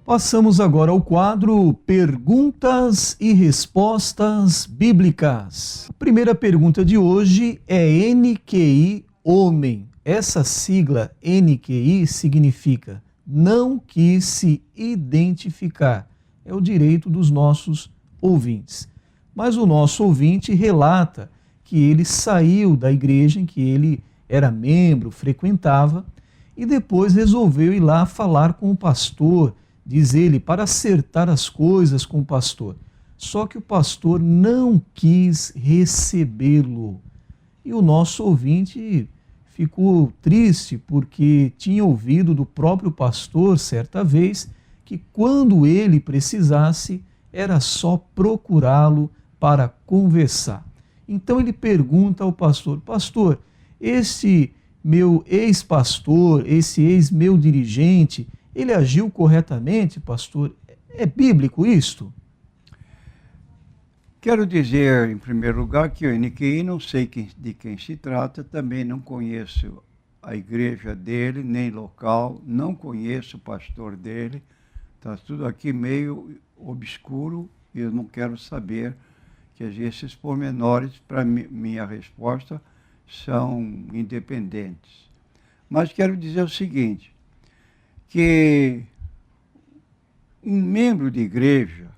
Passamos agora ao quadro Perguntas e Respostas Bíblicas. A primeira pergunta de hoje é NQI Homem. Essa sigla NQI significa não quis se identificar. É o direito dos nossos ouvintes. Mas o nosso ouvinte relata que ele saiu da igreja em que ele era membro, frequentava, e depois resolveu ir lá falar com o pastor, diz ele, para acertar as coisas com o pastor. Só que o pastor não quis recebê-lo. E o nosso ouvinte ficou triste porque tinha ouvido do próprio pastor, certa vez, que quando ele precisasse, era só procurá-lo para conversar. Então ele pergunta ao pastor: pastor, esse meu ex-pastor, esse ex-meu dirigente, ele agiu corretamente, pastor? É bíblico isto? Quero dizer, em primeiro lugar, que o NQI não sei de quem se trata, também não conheço a igreja dele, nem local, não conheço o pastor dele, está tudo aqui meio obscuro e eu não quero saber que esses pormenores, para minha resposta, são independentes. Mas quero dizer o seguinte, que um membro de igreja,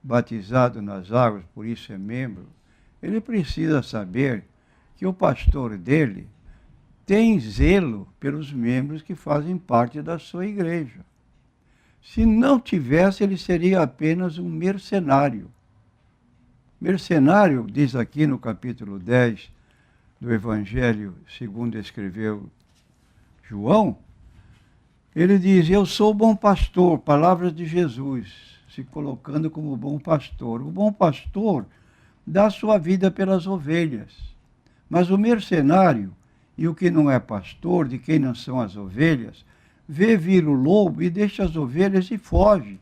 batizado nas águas, por isso é membro, ele precisa saber que o pastor dele tem zelo pelos membros que fazem parte da sua igreja. Se não tivesse, ele seria apenas um mercenário. Mercenário, diz aqui no capítulo 10 do Evangelho, segundo escreveu João, ele diz: eu sou o bom pastor, palavras de Jesus, se colocando como bom pastor. O bom pastor dá sua vida pelas ovelhas, mas o mercenário e o que não é pastor, de quem não são as ovelhas, vê vir o lobo e deixa as ovelhas e foge.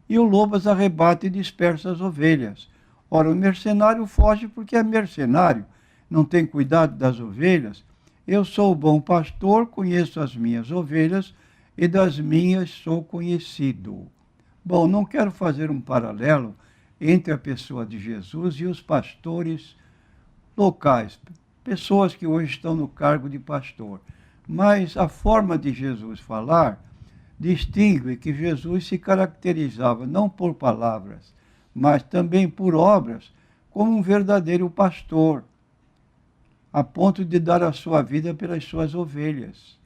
E o lobo as arrebata e dispersa as ovelhas. Ora, o mercenário foge porque é mercenário, não tem cuidado das ovelhas. Eu sou o bom pastor, conheço as minhas ovelhas e das minhas sou conhecido. Bom, não quero fazer um paralelo entre a pessoa de Jesus e os pastores locais, pessoas que hoje estão no cargo de pastor. Mas a forma de Jesus falar distingue que Jesus se caracterizava não por palavras, mas também por obras, como um verdadeiro pastor, a ponto de dar a sua vida pelas suas ovelhas.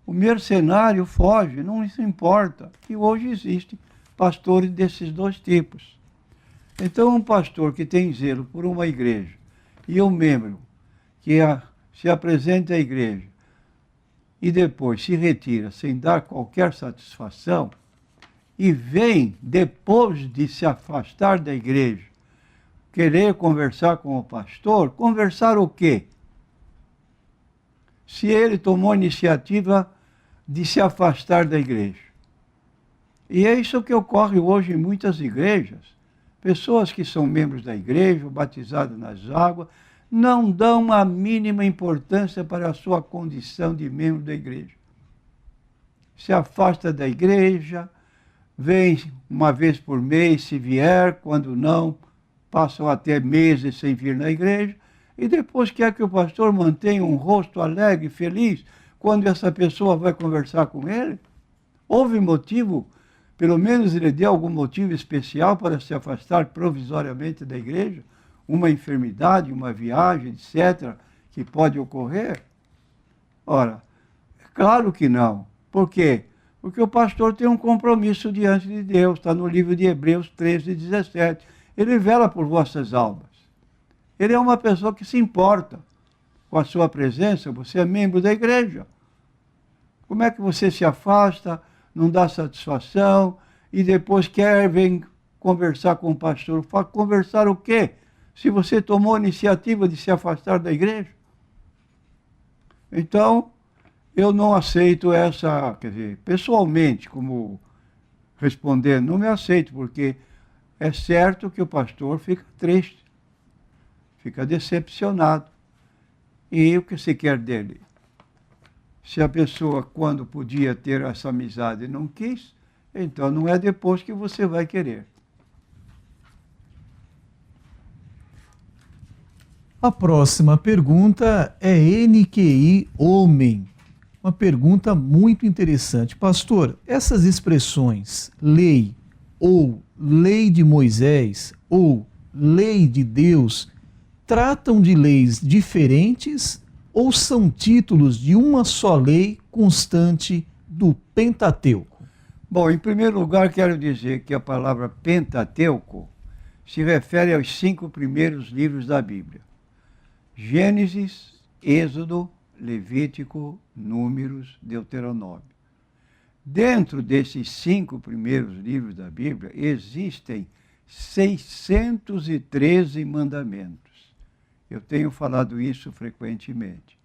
O mercenário foge, não se importa. E hoje existem pastores desses dois tipos. Então, um pastor que tem zelo por uma igreja e um membro que se apresenta à igreja e depois se retira sem dar qualquer satisfação e vem, depois de se afastar da igreja, querer conversar com o pastor, conversar o quê? Se ele tomou a iniciativa de se afastar da igreja. E é isso que ocorre hoje em muitas igrejas. Pessoas que são membros da igreja, batizadas nas águas, não dão a mínima importância para a sua condição de membro da igreja. Se afasta da igreja, vem uma vez por mês, se vier, quando não, passam até meses sem vir na igreja, e depois quer que o pastor mantenha um rosto alegre, feliz, quando essa pessoa vai conversar com ele. Houve motivo, pelo menos ele deu algum motivo especial para se afastar provisoriamente da igreja? Uma enfermidade, uma viagem, etc., que pode ocorrer? Ora, é claro que não. Por quê? Porque o pastor tem um compromisso diante de Deus, está no livro de Hebreus 13, 17. Ele vela por vossas almas. Ele é uma pessoa que se importa com a sua presença, você é membro da igreja. Como é que você se afasta, não dá satisfação, e depois vem conversar com o pastor? Conversar o quê? Se você tomou a iniciativa de se afastar da igreja? Então, eu não aceito essa, quer dizer, pessoalmente, como respondendo, não me aceito, porque é certo que o pastor fica triste, fica decepcionado. E o que se quer dele? Se a pessoa, quando podia ter essa amizade, não quis, então não é depois que você vai querer. A próxima pergunta é NQI homem. Uma pergunta muito interessante. Pastor, essas expressões lei ou lei de Moisés ou lei de Deus tratam de leis diferentes ou são títulos de uma só lei constante do Pentateuco? Bom, em primeiro lugar, quero dizer que a palavra Pentateuco se refere aos 5 primeiros livros da Bíblia. Gênesis, Êxodo, Levítico, Números, Deuteronômio. Dentro desses 5 primeiros livros da Bíblia, existem 613 mandamentos. Eu tenho falado isso frequentemente.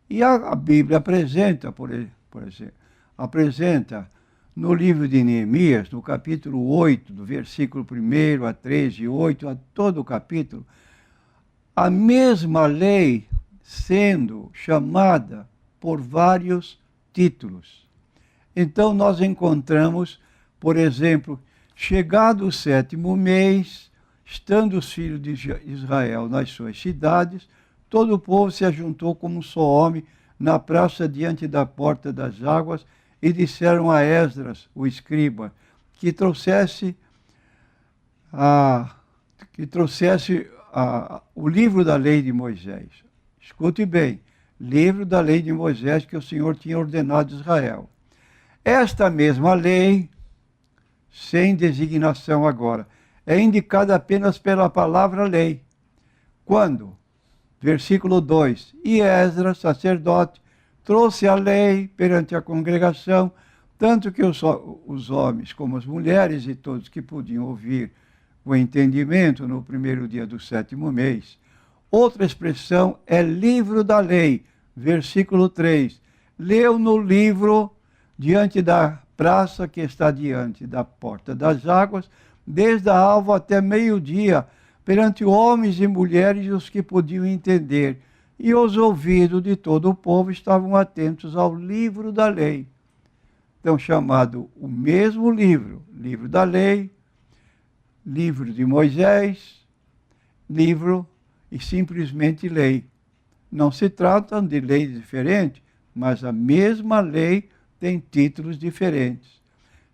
E a Bíblia apresenta, por exemplo, no livro de Neemias, no capítulo 8, do versículo 1 a 13, 8, a todo o capítulo, a mesma lei sendo chamada por vários títulos. Então nós encontramos, por exemplo, chegado o 7º mês, estando os filhos de Israel nas suas cidades, todo o povo se ajuntou como um só homem na praça diante da porta das águas e disseram a Esdras, o escriba, que trouxesse o livro da lei de Moisés. Escute bem, livro da lei de Moisés que o Senhor tinha ordenado a Israel. Esta mesma lei, sem designação agora, é indicada apenas pela palavra lei. Quando? Versículo 2. E Esdras, sacerdote, trouxe a lei perante a congregação, tanto que os homens como as mulheres e todos que podiam ouvir o entendimento no primeiro dia do 7º mês. Outra expressão é livro da lei, versículo 3. Leu no livro diante da praça que está diante da porta das águas, desde a alva até meio-dia, perante homens e mulheres os que podiam entender, e os ouvidos de todo o povo estavam atentos ao livro da lei. Então, chamado o mesmo livro, livro da lei, livro de Moisés, livro e simplesmente lei. Não se trata de leis diferentes, mas a mesma lei tem títulos diferentes.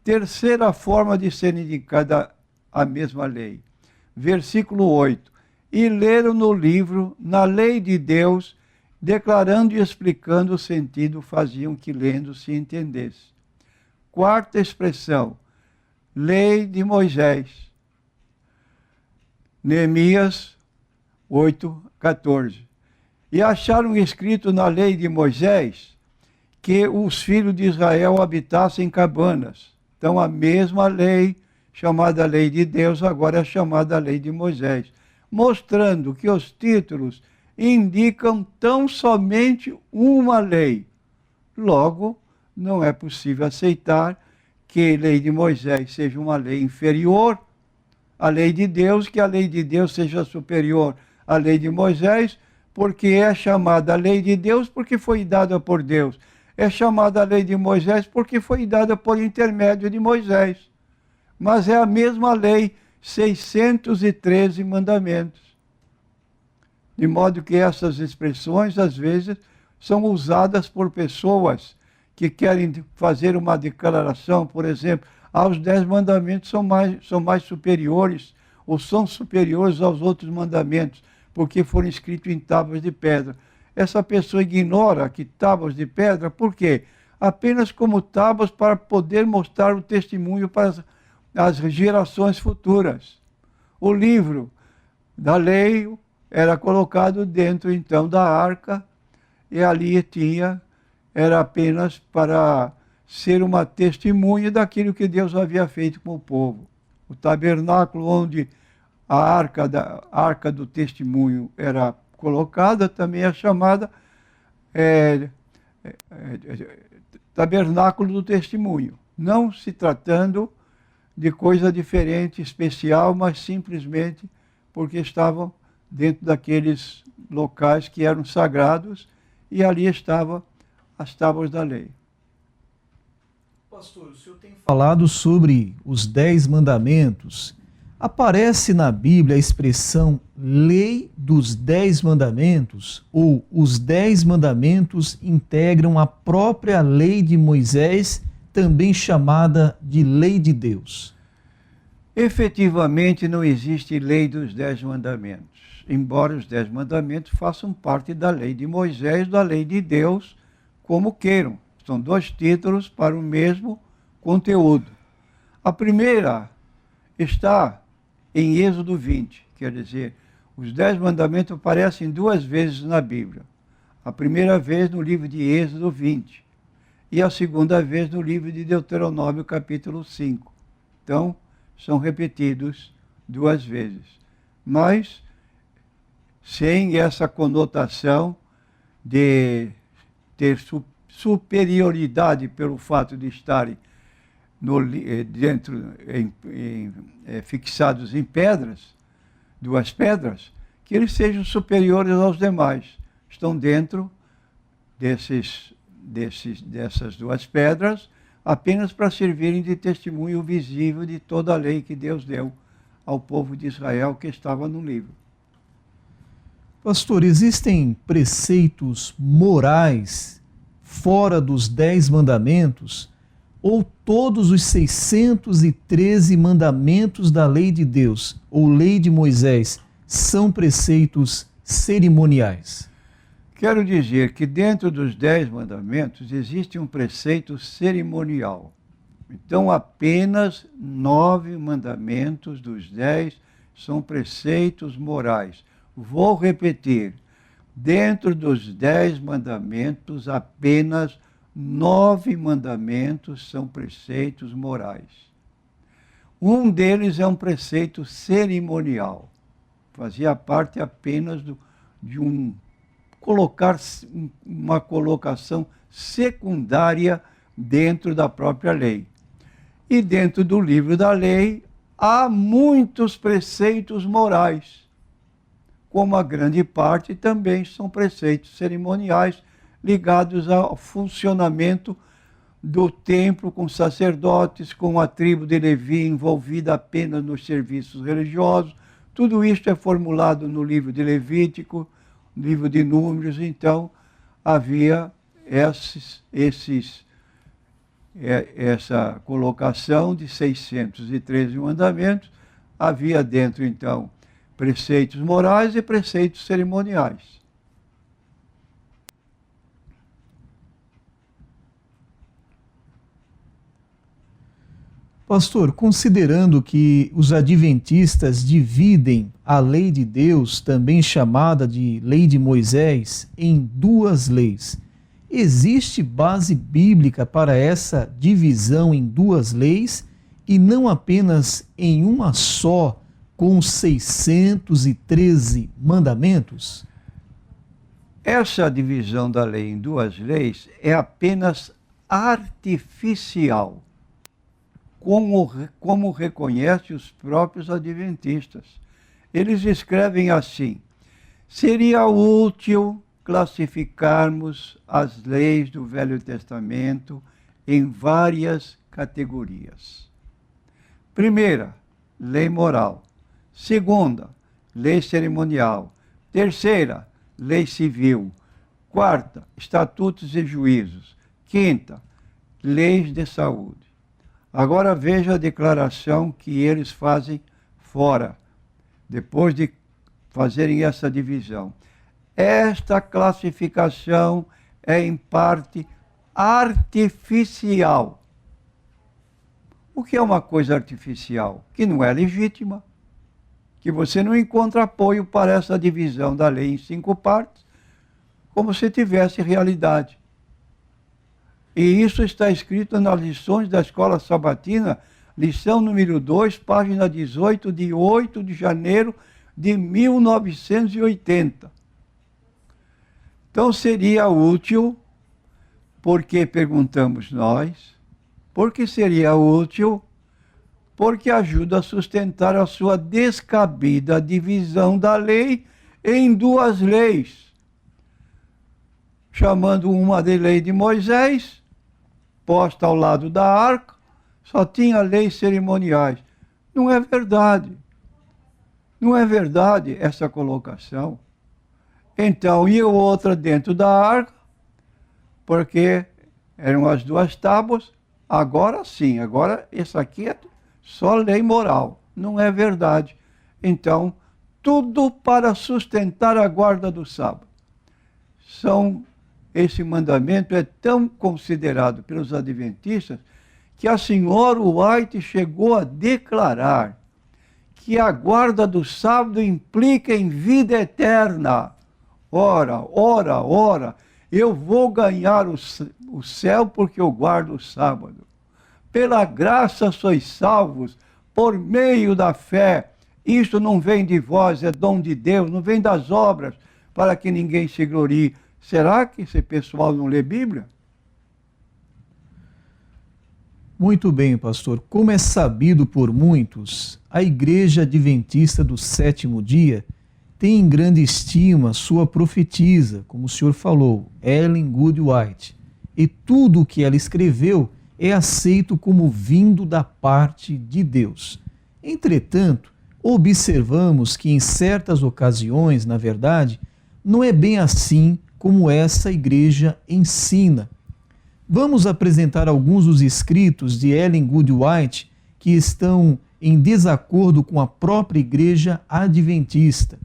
Terceira forma de ser indicada a mesma lei. Versículo 8. E leram no livro, na lei de Deus, declarando e explicando o sentido, faziam que lendo se entendesse. Quarta expressão, lei de Moisés. Neemias 8:14. E acharam escrito na lei de Moisés que os filhos de Israel habitassem em cabanas. Então a mesma lei, chamada lei de Deus, agora é chamada lei de Moisés, mostrando que os títulos indicam tão somente uma lei. Logo, não é possível aceitar que a lei de Moisés seja uma lei inferior à lei de Deus, que a lei de Deus seja superior à lei de Moisés, porque é chamada lei de Deus porque foi dada por Deus. É chamada lei de Moisés porque foi dada por intermédio de Moisés. Mas é a mesma lei, 613 mandamentos. De modo que essas expressões, às vezes, são usadas por pessoas que querem fazer uma declaração, por exemplo, os 10 mandamentos são mais superiores, ou são superiores aos outros mandamentos, porque foram escritos em tábuas de pedra. Essa pessoa ignora que tábuas de pedra, por quê? Apenas como tábuas para poder mostrar o testemunho para as gerações futuras. O livro da lei era colocado dentro, então, da arca, e ali era apenas para ser uma testemunha daquilo que Deus havia feito com o povo. O tabernáculo onde a arca do testemunho era colocada também é chamada tabernáculo do testemunho. Não se tratando de coisa diferente, especial, mas simplesmente porque estavam dentro daqueles locais que eram sagrados e ali estava as tábuas da lei. Pastor, o senhor tem falado sobre os 10 mandamentos. Aparece na Bíblia a expressão lei dos 10 mandamentos ou os 10 mandamentos integram a própria lei de Moisés, também chamada de lei de Deus? Efetivamente não existe lei dos 10 mandamentos, embora os 10 mandamentos façam parte da lei de Moisés, da lei de Deus, como queiram. São 2 títulos para o mesmo conteúdo. A primeira está em Êxodo 20, quer dizer, os 10 mandamentos aparecem 2 vezes na Bíblia. A primeira vez no livro de Êxodo 20 e a segunda vez no livro de Deuteronômio, capítulo 5. Então, são repetidos 2 vezes, mas sem essa conotação de ter superioridade pelo fato de estarem fixados em pedras, 2 pedras, que eles sejam superiores aos demais. Estão dentro dessas 2 pedras, apenas para servirem de testemunho visível de toda a lei que Deus deu ao povo de Israel que estava no livro. Pastor, existem preceitos morais fora dos 10 mandamentos? Ou todos os 613 mandamentos da lei de Deus, ou lei de Moisés, são preceitos cerimoniais? Quero dizer que dentro dos 10 mandamentos existe um preceito cerimonial. Então, apenas 9 mandamentos dos 10 são preceitos morais. Vou repetir, dentro dos 10 mandamentos, apenas 9 mandamentos são preceitos morais. Um deles é um preceito cerimonial. Fazia parte apenas de uma colocação secundária dentro da própria lei. E dentro do livro da lei há muitos preceitos morais, como a grande parte também são preceitos cerimoniais ligados ao funcionamento do templo, com sacerdotes, com a tribo de Levi envolvida apenas nos serviços religiosos. Tudo isso é formulado no livro de Levítico, livro de Números. Então, havia essa colocação de 613 mandamentos. Havia dentro, então, preceitos morais e preceitos cerimoniais. Pastor, considerando que os adventistas dividem a lei de Deus, também chamada de lei de Moisés, em 2 leis, existe base bíblica para essa divisão em 2 leis e não apenas em uma só, com 613 mandamentos? Essa divisão da lei em 2 leis é apenas artificial, como reconhecem os próprios adventistas. Eles escrevem assim: seria útil classificarmos as leis do Velho Testamento em várias categorias. Primeira, lei moral. Segunda, lei cerimonial. Terceira, lei civil. Quarta, estatutos e juízos. Quinta, leis de saúde. Agora veja a declaração que eles fazem fora, depois de fazerem essa divisão. Esta classificação é em parte artificial. O que é uma coisa artificial? Que não é legítima, que você não encontra apoio para essa divisão da lei em 5 partes, como se tivesse realidade. E isso está escrito nas lições da Escola Sabatina, lição número 2, página 18, de 8 de janeiro de 1980. Então seria útil, porque perguntamos nós, porque seria útil, porque ajuda a sustentar a sua descabida divisão da lei em 2 leis, chamando uma de lei de Moisés, posta ao lado da arca, só tinha leis cerimoniais. Não é verdade. Não é verdade essa colocação. Então, e outra dentro da arca, porque eram as duas tábuas, agora sim, agora essa aqui é só lei moral. Não é verdade. Então, tudo para sustentar a guarda do sábado. Esse mandamento é tão considerado pelos adventistas que a senhora White chegou a declarar que a guarda do sábado implica em vida eterna. Ora, ora, ora, eu vou ganhar o céu porque eu guardo o sábado. Pela graça sois salvos, por meio da fé. Isto não vem de vós, é dom de Deus, não vem das obras, para que ninguém se glorie. Será que esse pessoal não lê Bíblia? Muito bem, pastor. Como é sabido por muitos, a Igreja Adventista do Sétimo Dia tem em grande estima sua profetisa, como o senhor falou, Ellen Good White, e tudo o que ela escreveu é aceito como vindo da parte de Deus. Entretanto, observamos que em certas ocasiões, na verdade, não é bem assim como essa igreja ensina. Vamos apresentar alguns dos escritos de Ellen Good White que estão em desacordo com a própria igreja adventista.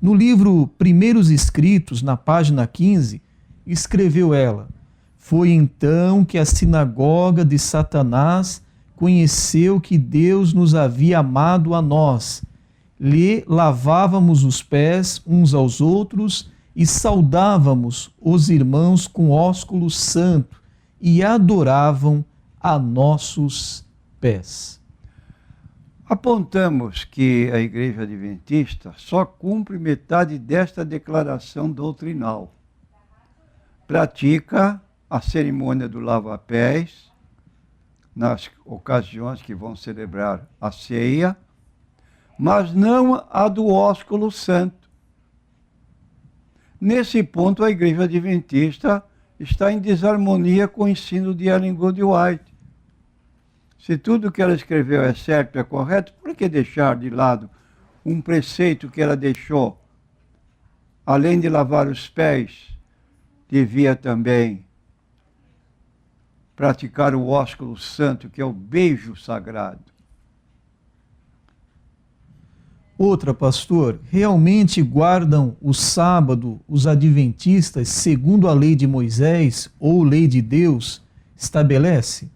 No livro Primeiros Escritos, na página 15, escreveu ela: foi então que a sinagoga de Satanás conheceu que Deus nos havia amado a nós. Lhe lavávamos os pés uns aos outros e saudávamos os irmãos com ósculo santo e adoravam a nossos pés. Apontamos que a Igreja Adventista só cumpre metade desta declaração doutrinal. Pratica a cerimônia do lava-pés nas ocasiões que vão celebrar a ceia, mas não a do ósculo santo. Nesse ponto, a Igreja Adventista está em desarmonia com o ensino de Ellen Good White. Se tudo que ela escreveu é certo, é correto, por que deixar de lado um preceito que ela deixou? Além de lavar os pés, devia também praticar o ósculo santo, que é o beijo sagrado. Outra, pastor, realmente guardam o sábado os adventistas segundo a lei de Moisés ou lei de Deus estabelece?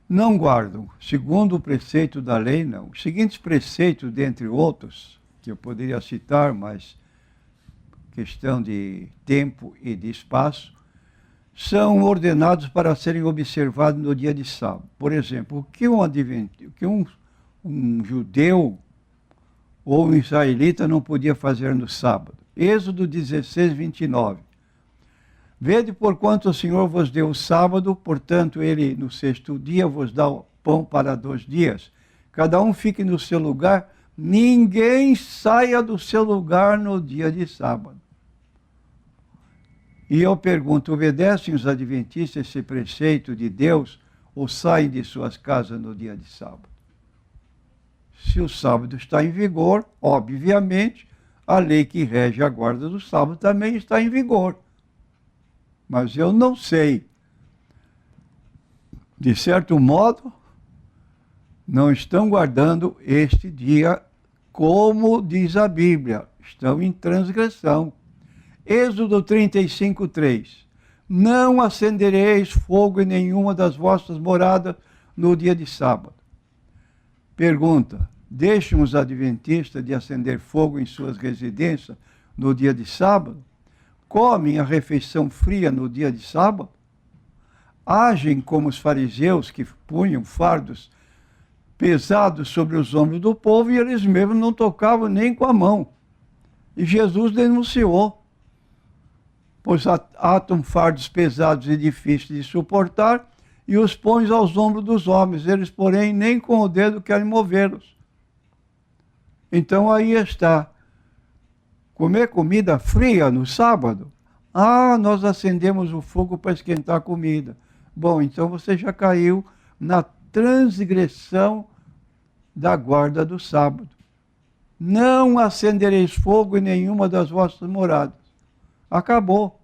Não guardam, segundo o preceito da lei, não. Os seguintes preceitos, dentre outros, que eu poderia citar, mas questão de tempo e de espaço, são ordenados para serem observados no dia de sábado. Por exemplo, o que um judeu ou um israelita não podia fazer no sábado? Êxodo 16, 29. Vede porquanto o Senhor vos deu o sábado, portanto ele no sexto dia vos dá o pão para 2 dias. Cada um fique no seu lugar, ninguém saia do seu lugar no dia de sábado. E eu pergunto, obedecem os adventistas esse preceito de Deus ou saem de suas casas no dia de sábado? Se o sábado está em vigor, obviamente, a lei que rege a guarda do sábado também está em vigor. Mas eu não sei. De certo modo, não estão guardando este dia como diz a Bíblia. Estão em transgressão. Êxodo 35, 3. Não acendereis fogo em nenhuma das vossas moradas no dia de sábado. Pergunta, deixam os adventistas de acender fogo em suas residências no dia de sábado? Comem a refeição fria no dia de sábado? Agem como os fariseus que punham fardos pesados sobre os ombros do povo e eles mesmos não tocavam nem com a mão. E Jesus denunciou, pois atam fardos pesados e difíceis de suportar e os põem aos ombros dos homens, eles, porém, nem com o dedo querem movê-los. Então aí está. Comer comida fria no sábado, Ah, nós acendemos o fogo para esquentar a comida. Bom, então você já caiu na transgressão da guarda do sábado. Não acendereis fogo em nenhuma das vossas moradas. Acabou.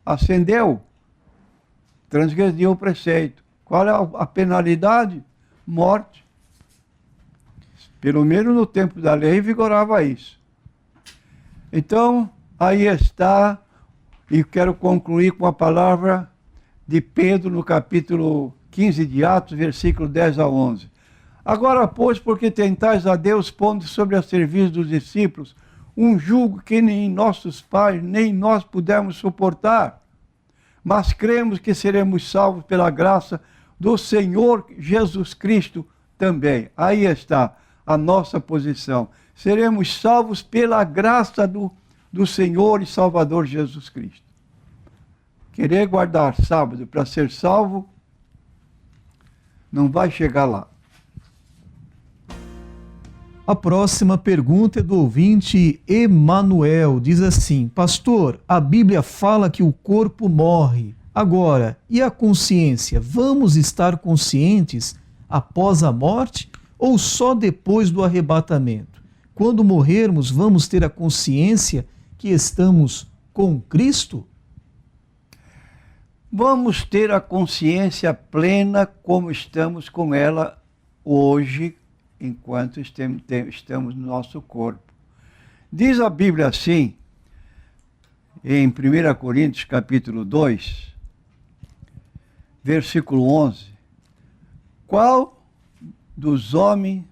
Acendeu. Transgrediu o preceito. Qual é a penalidade? Morte. Pelo menos no tempo da lei vigorava isso. Então, aí está, e quero concluir com a palavra de Pedro no capítulo 15 de Atos, versículo 10 a 11. Agora, pois, porque tentais a Deus, pondo sobre a serviço dos discípulos um jugo que nem nossos pais, nem nós pudemos suportar, mas cremos que seremos salvos pela graça do Senhor Jesus Cristo também. Aí está a nossa posição. Seremos salvos pela graça do Senhor e Salvador Jesus Cristo. Querer guardar sábado para ser salvo, não vai chegar lá. A próxima pergunta é do ouvinte Emanuel. Diz assim: pastor, a Bíblia fala que o corpo morre. Agora, e a consciência? Vamos estar conscientes após a morte ou só depois do arrebatamento? Quando morrermos, vamos ter a consciência que estamos com Cristo? Vamos ter a consciência plena como estamos com ela hoje, enquanto estamos no nosso corpo. Diz a Bíblia assim, em 1 Coríntios capítulo 2, versículo 11, qual dos homens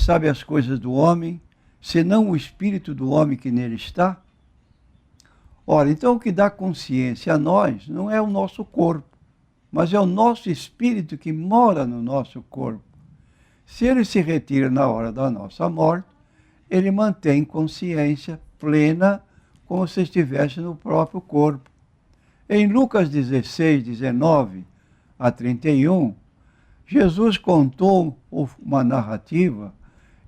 sabe as coisas do homem, senão o espírito do homem que nele está? Ora, então o que dá consciência a nós não é o nosso corpo, mas é o nosso espírito que mora no nosso corpo. Se ele se retira na hora da nossa morte, ele mantém consciência plena, como se estivesse no próprio corpo. Em Lucas 16, 19 a 31, Jesus contou uma narrativa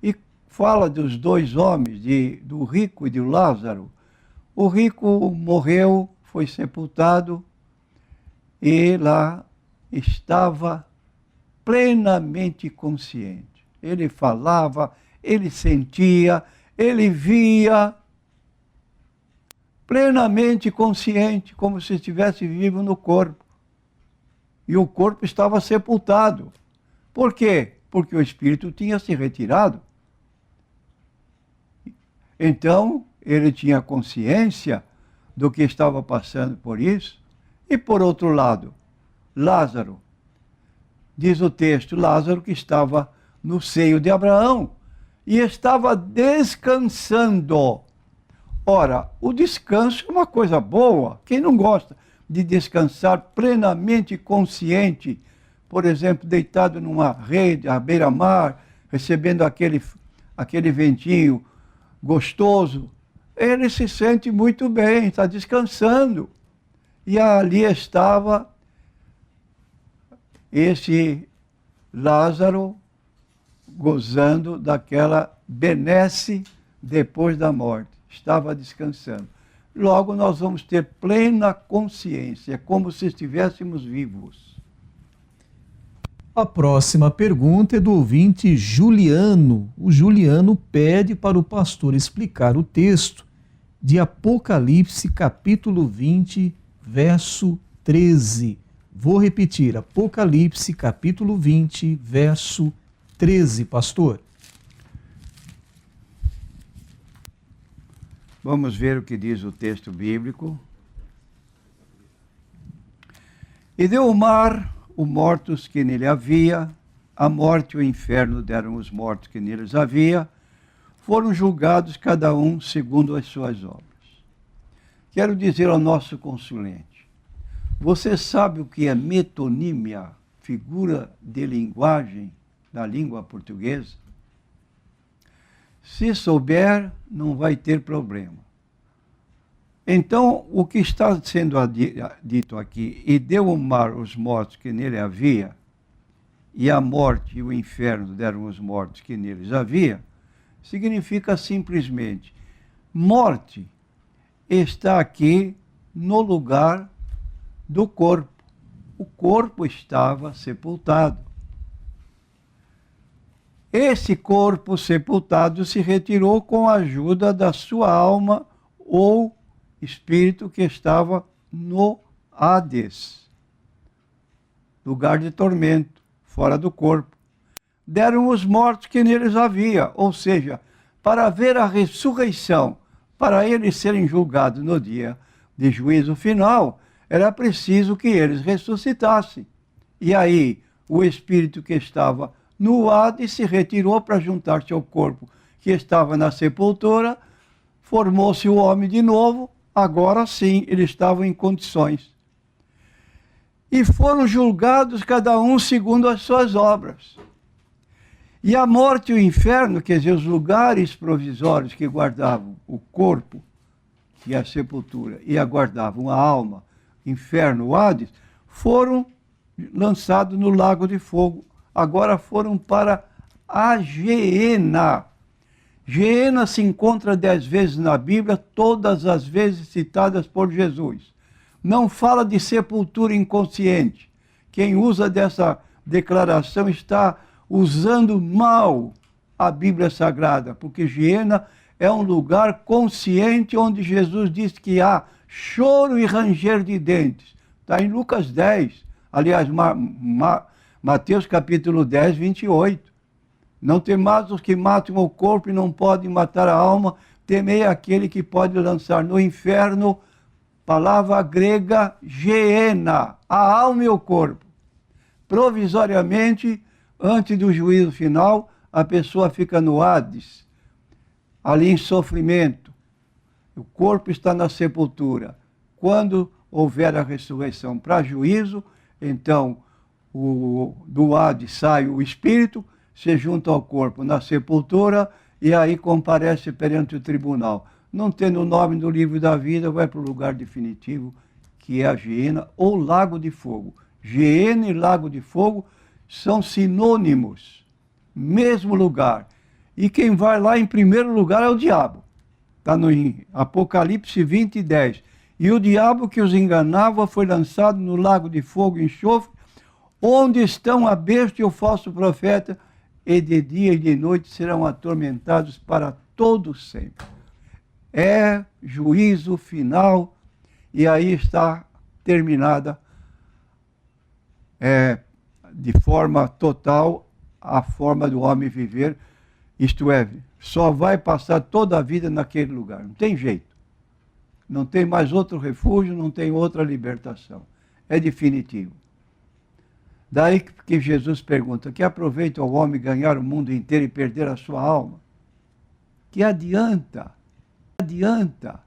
e fala dos dois homens, do rico e do Lázaro. O rico morreu, foi sepultado e lá estava plenamente consciente. Ele falava, ele sentia, ele via, plenamente consciente, como se estivesse vivo no corpo. E o corpo estava sepultado. Por quê? Porque o espírito tinha se retirado. Então, ele tinha consciência do que estava passando por isso. E por outro lado, Lázaro, diz o texto, Lázaro que estava no seio de Abraão e estava descansando. Ora, o descanso é uma coisa boa. Quem não gosta de descansar plenamente consciente, por exemplo, deitado numa rede à beira-mar, recebendo aquele ventinho gostoso, ele se sente muito bem, está descansando. E ali estava esse Lázaro gozando daquela benesse depois da morte. Estava descansando. Logo nós vamos ter plena consciência, como se estivéssemos vivos. A próxima pergunta é do ouvinte Juliano. O Juliano pede para o pastor explicar o texto de Apocalipse, capítulo 20, verso 13. Vou repetir, Apocalipse, capítulo 20, verso 13, pastor. Vamos ver o que diz o texto bíblico. E deu o mar os mortos que nele havia, a morte e o inferno deram os mortos que neles havia, foram julgados cada um segundo as suas obras. Quero dizer ao nosso consulente, você sabe o que é metonímia, figura de linguagem da língua portuguesa? Se souber, não vai ter problema. Então, o que está sendo dito aqui, e deu o mar os mortos que nele havia, e a morte e o inferno deram os mortos que neles havia, significa simplesmente, morte está aqui no lugar do corpo. O corpo estava sepultado. Esse corpo sepultado se retirou com a ajuda da sua alma ou espírito que estava no Hades, lugar de tormento, fora do corpo. Deram os mortos que neles havia, ou seja, para ver a ressurreição, para eles serem julgados no dia de juízo final, era preciso que eles ressuscitassem. E aí, o espírito que estava no Hades se retirou para juntar-se ao corpo que estava na sepultura, formou-se o homem de novo, agora sim eles estavam em condições. E foram julgados cada um segundo as suas obras. E a morte e o inferno, quer dizer, os lugares provisórios que guardavam o corpo e a sepultura e aguardavam a alma, inferno, o Hades, foram lançados no lago de fogo. Agora foram para a Geena. Geena se encontra 10 vezes na Bíblia, todas as vezes citadas por Jesus. Não fala de sepultura inconsciente. Quem usa dessa declaração está usando mal a Bíblia Sagrada, porque Geena é um lugar consciente onde Jesus diz que há choro e ranger de dentes. Está em Lucas 10, aliás, Mateus capítulo 10, 28. Não temais os que matam o corpo e não podem matar a alma, temei aquele que pode lançar no inferno, palavra grega Geena, a alma e o corpo. Provisoriamente, antes do juízo final, a pessoa fica no Hades, ali em sofrimento. O corpo está na sepultura. Quando houver a ressurreição para juízo, então do Hades sai o espírito, se junta ao corpo na sepultura e aí comparece perante o tribunal. Não tendo o nome do livro da vida, vai para o lugar definitivo, que é a Geena ou Lago de Fogo. Geena e Lago de Fogo são sinônimos, mesmo lugar. E quem vai lá em primeiro lugar é o diabo. Está no Apocalipse 20, 10. E o diabo que os enganava foi lançado no lago de fogo e enxofre, onde estão a besta e o falso profeta, e de dia e de noite serão atormentados para todo sempre. É juízo final, e aí está terminada de forma total a forma do homem viver, isto é, só vai passar toda a vida naquele lugar, não tem jeito. Não tem mais outro refúgio, não tem outra libertação. É definitivo. Daí que Jesus pergunta, que aproveita o homem ganhar o mundo inteiro e perder a sua alma? Que adianta? Adianta